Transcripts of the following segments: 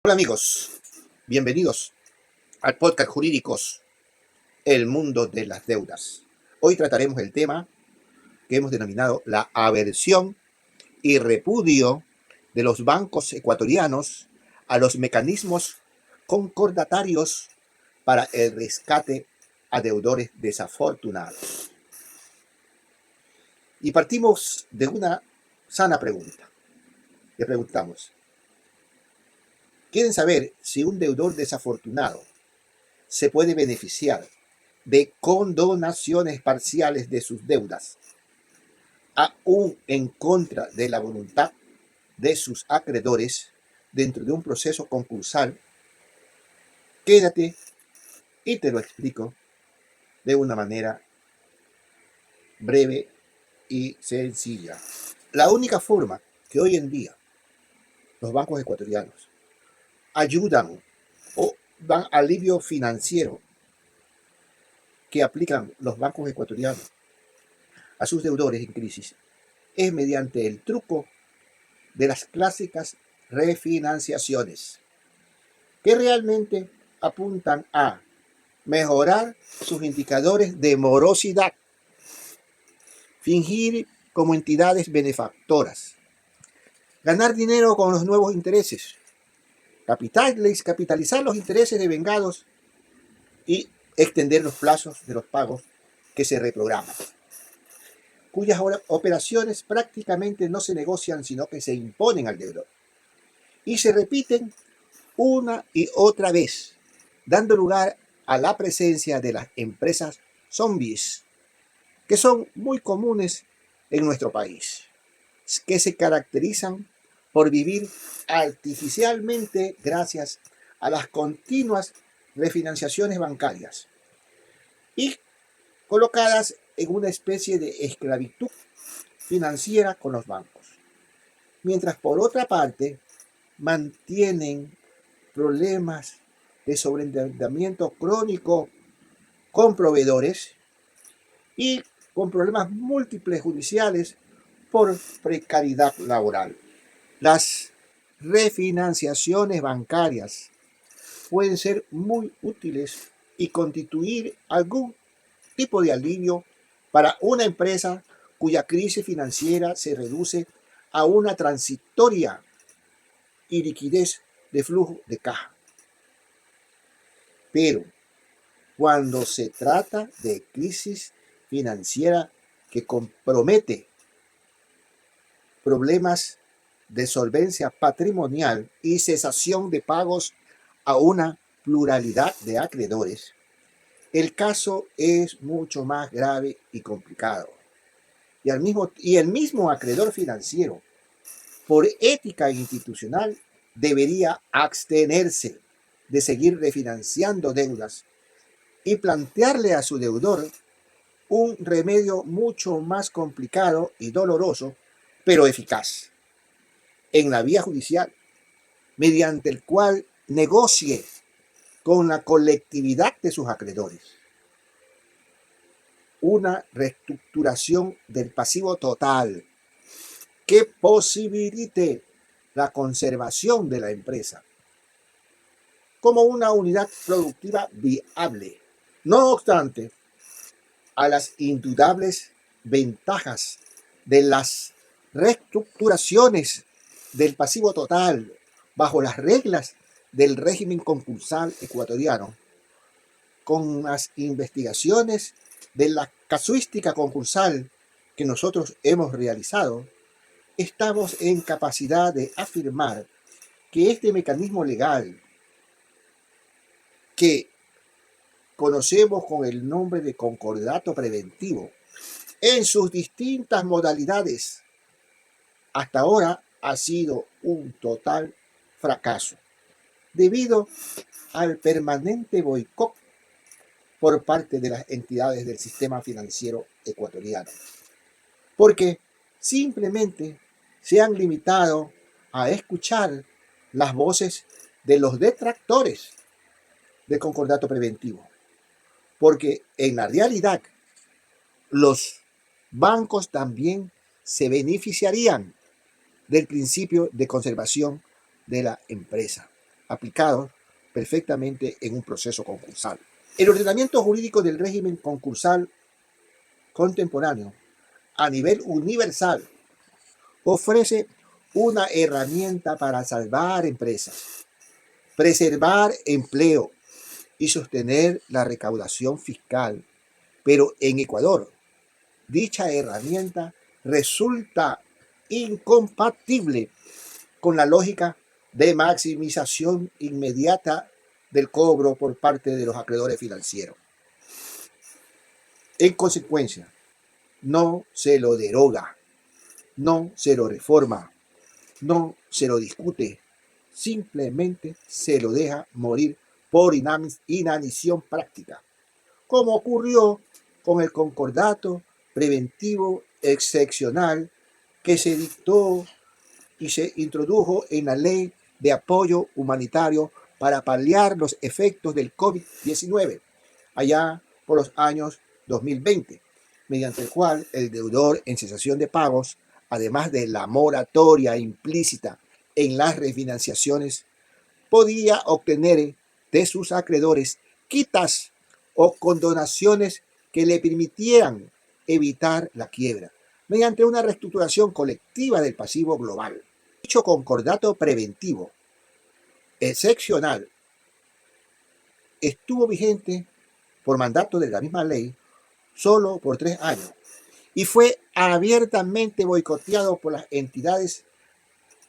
Hola amigos, bienvenidos al podcast Jurídicos, el mundo de las deudas. Hoy trataremos el tema que hemos denominado la aversión y repudio de los bancos ecuatorianos a los mecanismos concordatarios para el rescate a deudores desafortunados. Y partimos de una sana pregunta. Le preguntamos, ¿quieren saber si un deudor desafortunado se puede beneficiar de condonaciones parciales de sus deudas, aún en contra de la voluntad de sus acreedores dentro de un proceso concursal? Quédate y te lo explico de una manera breve y sencilla. La única forma que hoy en día los bancos ecuatorianos ayudan o dan alivio financiero que aplican los bancos ecuatorianos a sus deudores en crisis es mediante el truco de las clásicas refinanciaciones, que realmente apuntan a mejorar sus indicadores de morosidad, fingir como entidades benefactoras, ganar dinero con los nuevos intereses, capitalizar los intereses devengados y extender los plazos de los pagos que se reprograman, cuyas operaciones prácticamente no se negocian, sino que se imponen al deudor y se repiten una y otra vez, dando lugar a la presencia de las empresas zombies, que son muy comunes en nuestro país, que se caracterizan por vivir artificialmente gracias a las continuas refinanciaciones bancarias y colocadas en una especie de esclavitud financiera con los bancos, mientras por otra parte mantienen problemas de sobreendeudamiento crónico con proveedores y con problemas múltiples judiciales por precariedad laboral. Las refinanciaciones bancarias pueden ser muy útiles y constituir algún tipo de alivio para una empresa cuya crisis financiera se reduce a una transitoria y liquidez de flujo de caja. Pero cuando se trata de crisis financiera que compromete problemas de solvencia patrimonial y cesación de pagos a una pluralidad de acreedores, el caso es mucho más grave y complicado. Y el mismo acreedor financiero, por ética institucional, debería abstenerse de seguir refinanciando deudas y plantearle a su deudor un remedio mucho más complicado y doloroso, pero eficaz, en la vía judicial, mediante el cual negocie con la colectividad de sus acreedores una reestructuración del pasivo total que posibilite la conservación de la empresa como una unidad productiva viable. No obstante, a las indudables ventajas de las reestructuraciones del pasivo total bajo las reglas del régimen concursal ecuatoriano, con las investigaciones de la casuística concursal que nosotros hemos realizado, estamos en capacidad de afirmar que este mecanismo legal, que conocemos con el nombre de concordato preventivo, en sus distintas modalidades, hasta ahora ha sido un total fracaso, debido al permanente boicot por parte de las entidades del sistema financiero ecuatoriano, porque simplemente se han limitado a escuchar las voces de los detractores del concordato preventivo, porque en la realidad los bancos también se beneficiarían del principio de conservación de la empresa. aplicados perfectamente en un proceso concursal. El ordenamiento jurídico del régimen concursal contemporáneo a nivel universal ofrece una herramienta para salvar empresas, preservar empleo y sostener la recaudación fiscal. Pero en Ecuador, dicha herramienta resulta incompatible con la lógica de maximización inmediata del cobro por parte de los acreedores financieros. En consecuencia, no se lo deroga, no se lo reforma, no se lo discute, simplemente se lo deja morir por inanición práctica, como ocurrió con el concordato preventivo excepcional que se dictó y se introdujo en la Ley de Apoyo Humanitario para paliar los efectos del COVID-19, allá por los años 2020, mediante el cual el deudor en cesación de pagos, además de la moratoria implícita en las refinanciaciones, podía obtener de sus acreedores quitas o condonaciones que le permitieran evitar la quiebra, mediante una reestructuración colectiva del pasivo global. Dicho concordato preventivo excepcional estuvo vigente por mandato de la misma ley solo por 3 años y fue abiertamente boicoteado por las entidades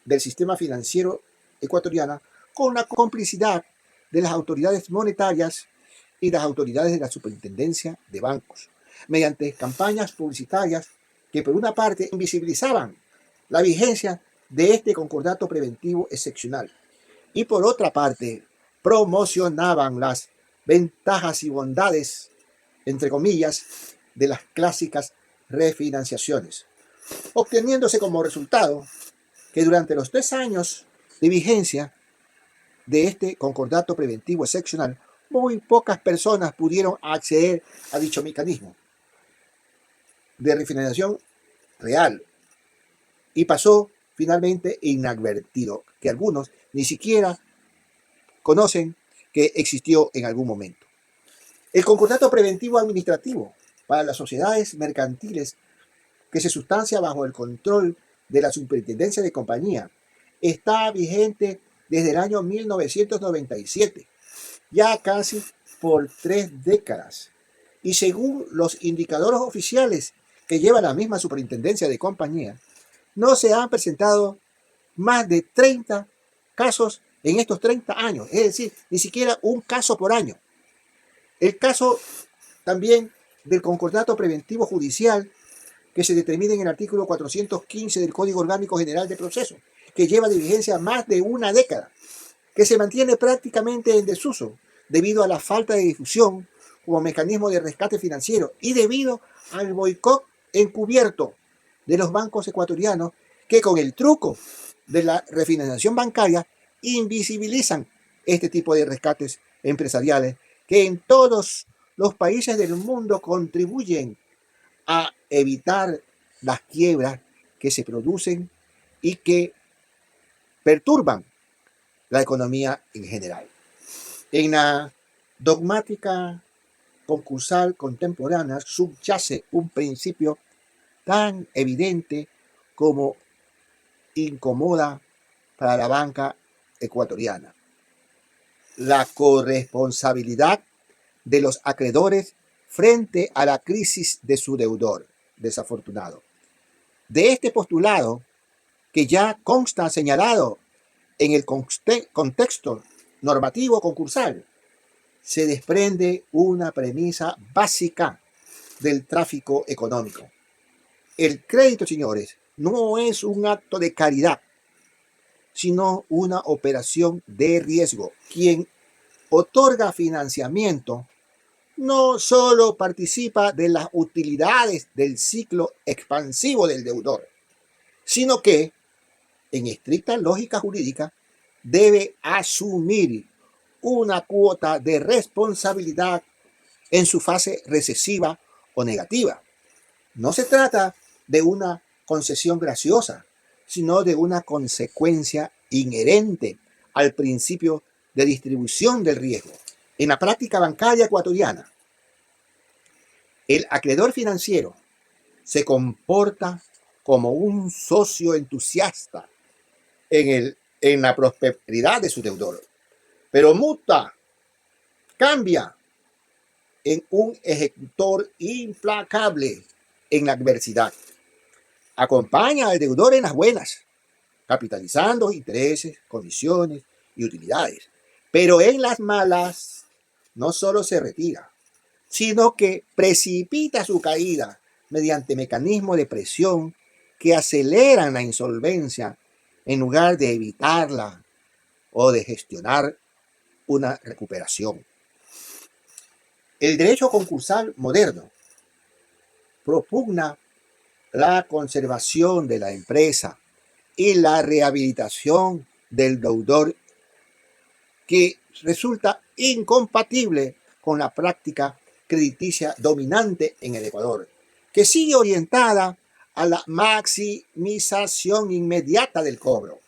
del sistema financiero ecuatoriano con la complicidad de las autoridades monetarias y las autoridades de la superintendencia de bancos, mediante campañas publicitarias que por una parte invisibilizaban la vigencia de este concordato preventivo excepcional y por otra parte promocionaban las ventajas y bondades, entre comillas, de las clásicas refinanciaciones, obteniéndose como resultado que durante los 3 años de vigencia de este concordato preventivo excepcional, muy pocas personas pudieron acceder a dicho mecanismo de refinanciación real y pasó finalmente inadvertido, que algunos ni siquiera conocen que existió en algún momento. El concordato preventivo administrativo para las sociedades mercantiles que se sustancia bajo el control de la Superintendencia de Compañía está vigente desde el año 1997, ya casi por 3 décadas. Y según los indicadores oficiales que lleva la misma Superintendencia de Compañía, no se han presentado más de 30 casos en estos 30 años, es decir, ni siquiera un caso por año. El caso también del concordato preventivo judicial que se determina en el artículo 415 del Código Orgánico General de Proceso, que lleva de vigencia más de una década, que se mantiene prácticamente en desuso debido a la falta de difusión como mecanismo de rescate financiero y debido al boicot encubierto de los bancos ecuatorianos que con el truco de la refinanciación bancaria invisibilizan este tipo de rescates empresariales que en todos los países del mundo contribuyen a evitar las quiebras que se producen y que perturban la economía en general. En la dogmática concursal contemporánea subyace un principio tan evidente como incomoda para la banca ecuatoriana: la corresponsabilidad de los acreedores frente a la crisis de su deudor desafortunado. De este postulado, que ya consta señalado en el contexto normativo concursal, se desprende una premisa básica del tráfico económico. El crédito, señores, no es un acto de caridad, sino una operación de riesgo. Quien otorga financiamiento no solo participa de las utilidades del ciclo expansivo del deudor, sino que, en estricta lógica jurídica, debe asumir una cuota de responsabilidad en su fase recesiva o negativa. No se trata de una concesión graciosa, sino de una consecuencia inherente al principio de distribución del riesgo. En la práctica bancaria ecuatoriana, el acreedor financiero se comporta como un socio entusiasta en la prosperidad de su deudor, pero cambia en un ejecutor implacable en la adversidad. Acompaña al deudor en las buenas, capitalizando intereses, comisiones y utilidades. Pero en las malas no solo se retira, sino que precipita su caída mediante mecanismos de presión que aceleran la insolvencia en lugar de evitarla o de gestionar una recuperación. El derecho concursal moderno propugna la conservación de la empresa y la rehabilitación del deudor, que resulta incompatible con la práctica crediticia dominante en el Ecuador, que sigue orientada a la maximización inmediata del cobro,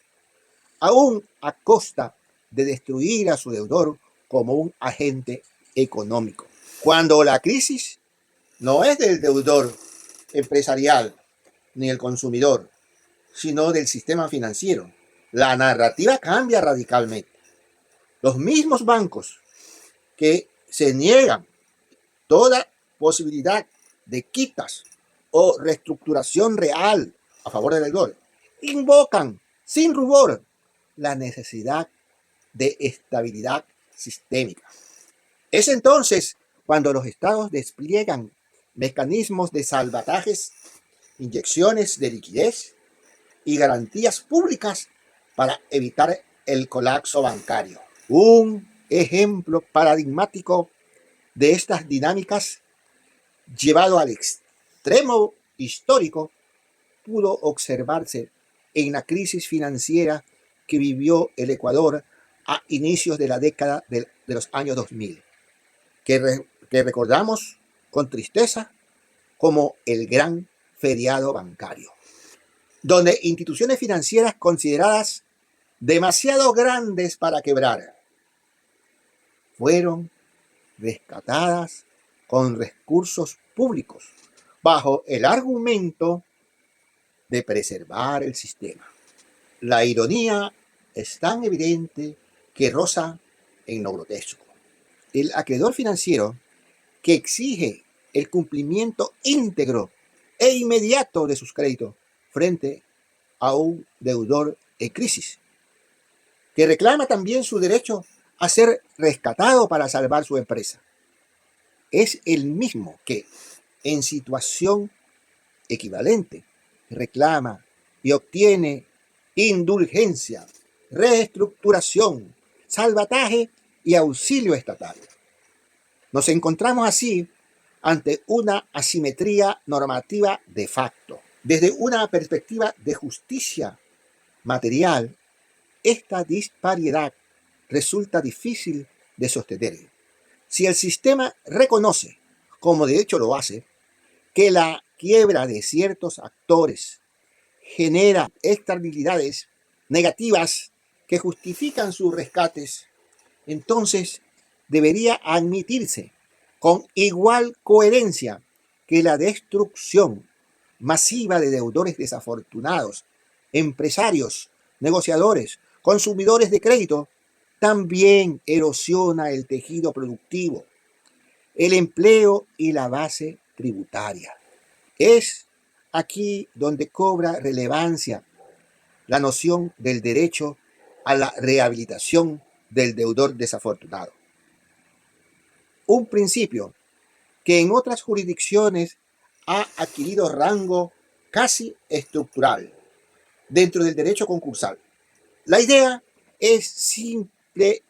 aún a costa de destruir a su deudor como un agente económico. Cuando la crisis no es del deudor empresarial ni el consumidor, sino del sistema financiero, la narrativa cambia radicalmente. Los mismos bancos que se niegan toda posibilidad de quitas o reestructuración real a favor del deudor invocan sin rubor la necesidad de estabilidad sistémica. Es entonces cuando los estados despliegan mecanismos de salvatajes, inyecciones de liquidez y garantías públicas para evitar el colapso bancario. Un ejemplo paradigmático de estas dinámicas, llevado al extremo histórico, pudo observarse en la crisis financiera que vivió el Ecuador a inicios de la década de los años 2000, que recordamos con tristeza como el gran feriado bancario, donde instituciones financieras consideradas demasiado grandes para quebrar fueron rescatadas con recursos públicos bajo el argumento de preservar el sistema. La ironía es tan evidente que roza en lo grotesco. El acreedor financiero, que exige el cumplimiento íntegro e inmediato de sus créditos frente a un deudor en crisis, que reclama también su derecho a ser rescatado para salvar su empresa, es el mismo que, en situación equivalente, reclama y obtiene indulgencia, reestructuración, salvataje y auxilio estatal. Nos encontramos así ante una asimetría normativa de facto. Desde una perspectiva de justicia material, esta disparidad resulta difícil de sostener. Si el sistema reconoce, como de hecho lo hace, que la quiebra de ciertos actores genera externalidades negativas que justifican sus rescates, entonces debería admitirse con igual coherencia que la destrucción masiva de deudores desafortunados, empresarios, negociadores, consumidores de crédito, también erosiona el tejido productivo, el empleo y la base tributaria. Es aquí donde cobra relevancia la noción del derecho a la rehabilitación del deudor desafortunado. Un principio que en otras jurisdicciones ha adquirido rango casi estructural dentro del derecho concursal. La idea es simple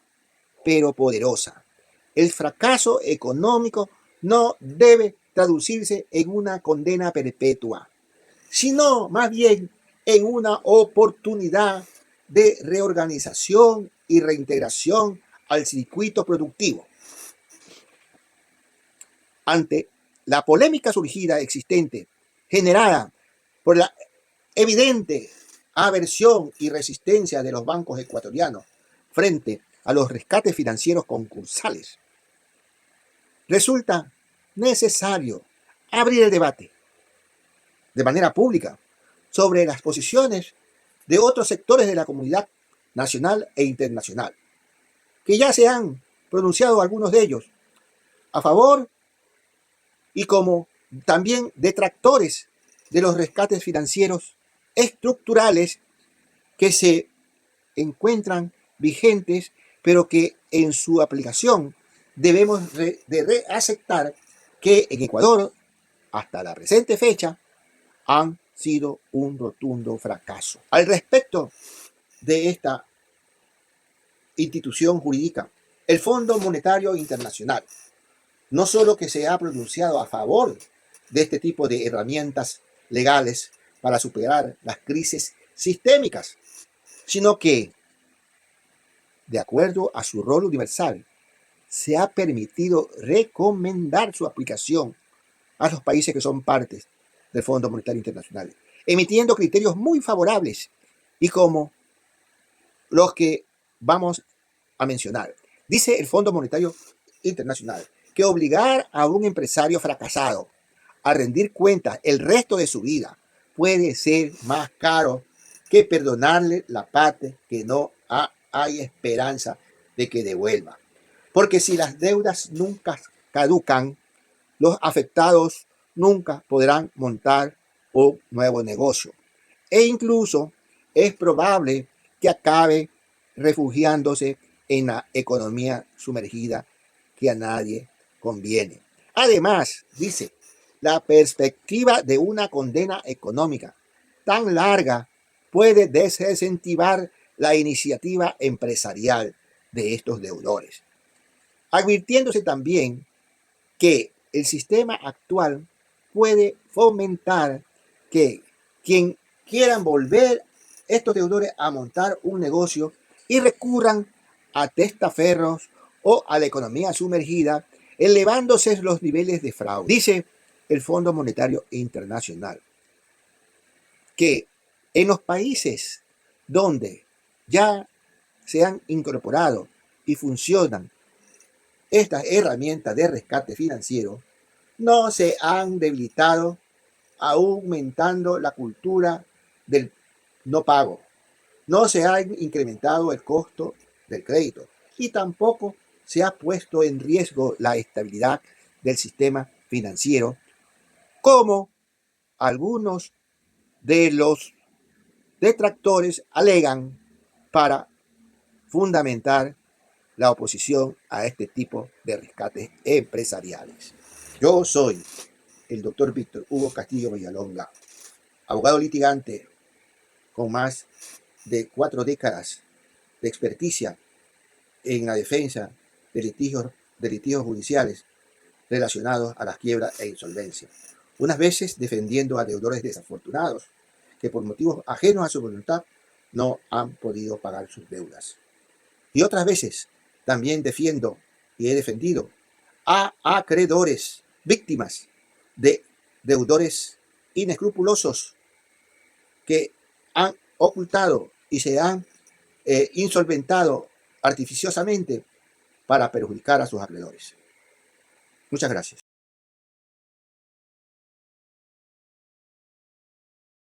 pero poderosa. El fracaso económico no debe traducirse en una condena perpetua, sino más bien en una oportunidad de reorganización y reintegración al circuito productivo. Ante la polémica surgida existente, generada por la evidente aversión y resistencia de los bancos ecuatorianos frente a los rescates financieros concursales, resulta necesario abrir el debate de manera pública sobre las posiciones de otros sectores de la comunidad nacional e internacional, que ya se han pronunciado algunos de ellos a favor y como también detractores de los rescates financieros estructurales que se encuentran vigentes, pero que en su aplicación debemos de aceptar que en Ecuador, hasta la presente fecha, han sido un rotundo fracaso. Al respecto de esta institución jurídica, el Fondo Monetario Internacional no solo que se ha pronunciado a favor de este tipo de herramientas legales para superar las crisis sistémicas, sino que, de acuerdo a su rol universal, se ha permitido recomendar su aplicación a los países que son partes del Fondo Monetario Internacional, emitiendo criterios muy favorables y como los que vamos a mencionar. Dice el Fondo Monetario Internacional que obligar a un empresario fracasado a rendir cuentas el resto de su vida puede ser más caro que perdonarle la parte que no hay esperanza de que devuelva. Porque si las deudas nunca caducan, los afectados nunca podrán montar un nuevo negocio. E incluso es probable que acabe refugiándose en la economía sumergida que a nadie conviene. Además, dice, la perspectiva de una condena económica tan larga puede desincentivar la iniciativa empresarial de estos deudores, advirtiéndose también que el sistema actual puede fomentar que quien quieran volver estos deudores a montar un negocio y recurran a testaferros o a la economía sumergida, elevándose los niveles de fraude. Dice el Fondo Monetario Internacional que en los países donde ya se han incorporado y funcionan estas herramientas de rescate financiero, no se han debilitado, aumentando la cultura del no pago. No se ha incrementado el costo del crédito y tampoco se ha puesto en riesgo la estabilidad del sistema financiero, como algunos de los detractores alegan para fundamentar la oposición a este tipo de rescates empresariales. Yo soy el doctor Víctor Hugo Castillo Villalonga, abogado litigante con más de 4 décadas de experticia en la defensa de litigios judiciales relacionados a las quiebras e insolvencia. Unas veces defendiendo a deudores desafortunados que por motivos ajenos a su voluntad no han podido pagar sus deudas. Y otras veces también defiendo y he defendido a acreedores, víctimas de deudores inescrupulosos que han ocultado y se han insolventado artificiosamente para perjudicar a sus acreedores. Muchas gracias.